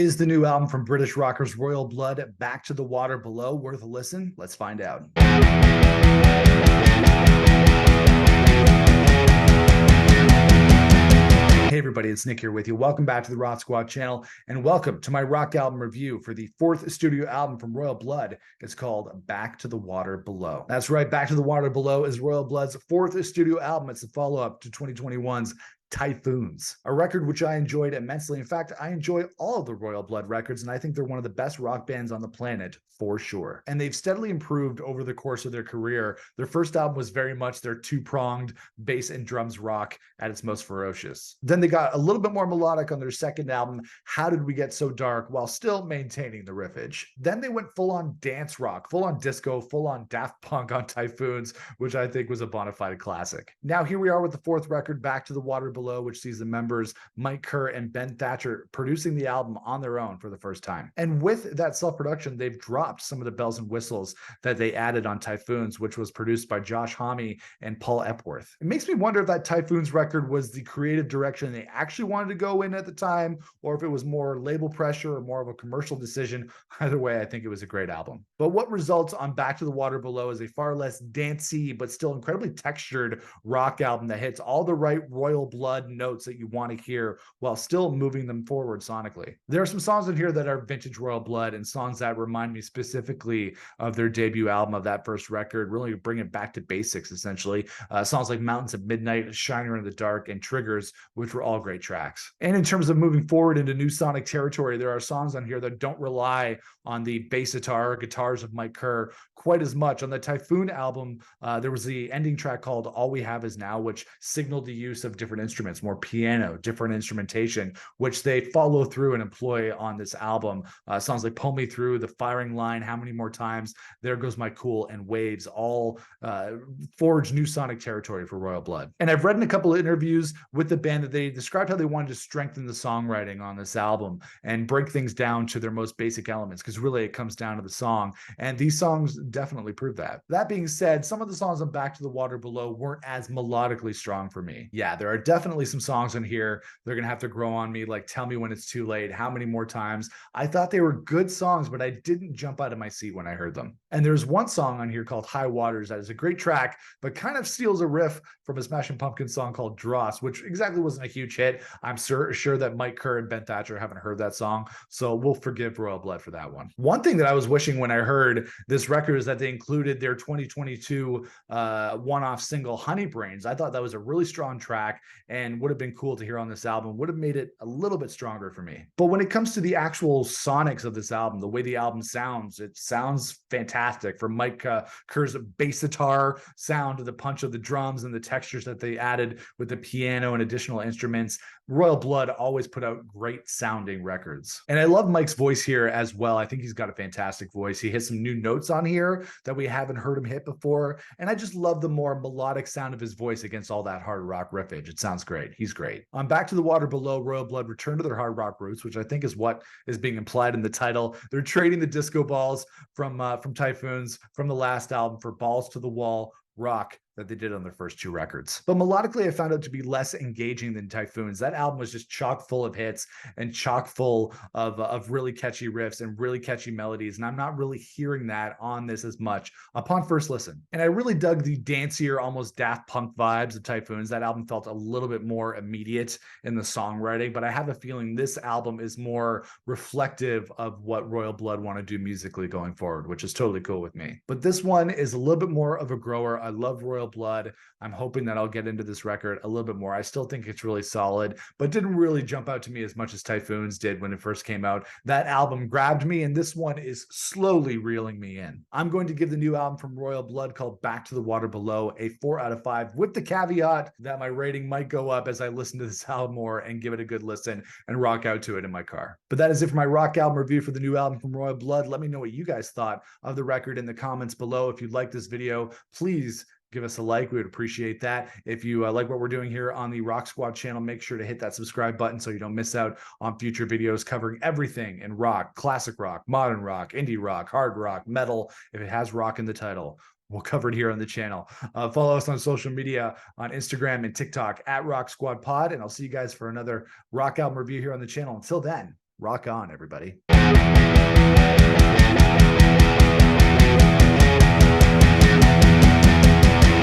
Is the new album from British rockers Royal Blood, Back to the Water Below, worth a listen? Let's find out. Hey everybody, it's Nick here with you. Welcome back to the Rock Squad channel, and welcome to my rock album review for the fourth studio album from Royal Blood. It's called Back to the Water Below. That's right, Back to the Water Below is Royal Blood's fourth studio album. It's a follow-up to 2021's TYPHOONS, a record which I enjoyed immensely. In fact, I enjoy all of the Royal Blood records, and I think they're one of the best rock bands on the planet for sure. And they've steadily improved over the course of their career. Their first album was very much their two-pronged bass and drums rock at its most ferocious. Then they got a little bit more melodic on their second album, How Did We Get So Dark, while still maintaining the riffage. Then they went full-on dance rock, full-on disco, full-on Daft Punk on TYPHOONS, which I think was a bona fide classic. Now here we are with the fourth record, Back to the Water Below, which sees the members Mike Kerr and Ben Thatcher producing the album on their own for the first time. And with that self-production, they've dropped some of the bells and whistles that they added on TYPHOONS, which was produced by Josh Homme and Paul Epworth. It makes me wonder if that TYPHOONS record was the creative direction they actually wanted to go in at the time, or if it was more label pressure or more of a commercial decision. Either way, I think it was a great album. But what results on Back to the Water Below is a far less dancey, but still incredibly textured rock album that hits all the right Royal Blood notes that you want to hear while still moving them forward sonically. There are some songs in here that are vintage Royal Blood and songs that remind me specifically of their debut album of that first record, really bring it back to basics, essentially. Songs like Mountains of Midnight, Shiner in the Dark, and Triggers, which were all great tracks. And in terms of moving forward into new sonic territory, there are songs on here that don't rely on the bass guitar or guitars of Mike Kerr quite as much. On the Typhoon album, there was the ending track called All We Have Is Now, which signaled the use of different instruments, more piano, different instrumentation, which they follow through and employ on this album. Songs like Pull Me Through, The Firing Line, How Many More Times, There Goes My Cool, and Waves all forge new sonic territory for Royal Blood. And I've read in a couple of interviews with the band that they described how they wanted to strengthen the songwriting on this album and break things down to their most basic elements, because really it comes down to the song. And these songs definitely prove that. That being said, some of the songs on Back to the Water Below weren't as melodically strong for me. Yeah, there are definitely some songs in here they're gonna have to grow on me, like Tell Me When It's Too Late, How Many More Times. I thought they were good songs, but I didn't jump out of my seat when I heard them. And there's one song on here called High Waters that is a great track, but kind of steals a riff from a Smashing Pumpkins song called Dross, which exactly wasn't a huge hit. I'm sure that Mike Kerr and Ben Thatcher haven't heard that song, so we'll forgive Royal Blood for that one. One thing that I was wishing when I heard this record is that they included their 2022 one-off single Honey Brains. I thought that was a really strong track and would have been cool to hear on this album, would have made it a little bit stronger for me. But when it comes to the actual sonics of this album, the way the album sounds, it sounds fantastic. From Mike Kerr's bass guitar sound to the punch of the drums and the textures that they added with the piano and additional instruments, Royal Blood always put out great sounding records. And I love Mike's voice here as well. I think he's got a fantastic voice. He hits some new notes on here that we haven't heard him hit before. And I just love the more melodic sound of his voice against all that hard rock riffage. It sounds great. He's great. On Back to the Water Below, Royal Blood return to their hard rock roots, which I think is what is being implied in the title. They're trading the disco balls from TYPHOONS from the last album for balls to the wall rock that they did on their first two records. But melodically, I found it to be less engaging than TYPHOONS. That album was just chock full of hits and chock full of really catchy riffs and really catchy melodies, and I'm not really hearing that on this as much upon first listen. And I really dug the dancier, almost Daft Punk vibes of TYPHOONS. That album felt a little bit more immediate in the songwriting, but I have a feeling this album is more reflective of what Royal Blood want to do musically going forward, which is totally cool with me. But this one is a little bit more of a grower. I love Royal Blood. I'm hoping that I'll get into this record a little bit more. I still think it's really solid, but didn't really jump out to me as much as TYPHOONS did when it first came out. That album grabbed me, and this one is slowly reeling me in. I'm going to give the new album from Royal Blood called Back to the Water Below a 4 out of 5, with the caveat that my rating might go up as I listen to this album more and give it a good listen and rock out to it in my car. But that is it for my rock album review for the new album from Royal Blood. Let me know what you guys thought of the record in the comments below. If you like this video, please give us a like. We would appreciate that. If you like what we're doing here on the Rock Squad channel, make sure to hit that subscribe button so you don't miss out on future videos covering everything in rock, classic rock, modern rock, indie rock, hard rock, metal, if it has rock in the title. We'll cover it here on the channel. Follow us on social media on Instagram and TikTok at Rock Squad Pod, and I'll see you guys for another rock album review here on the channel. Until then, Rock on, everybody.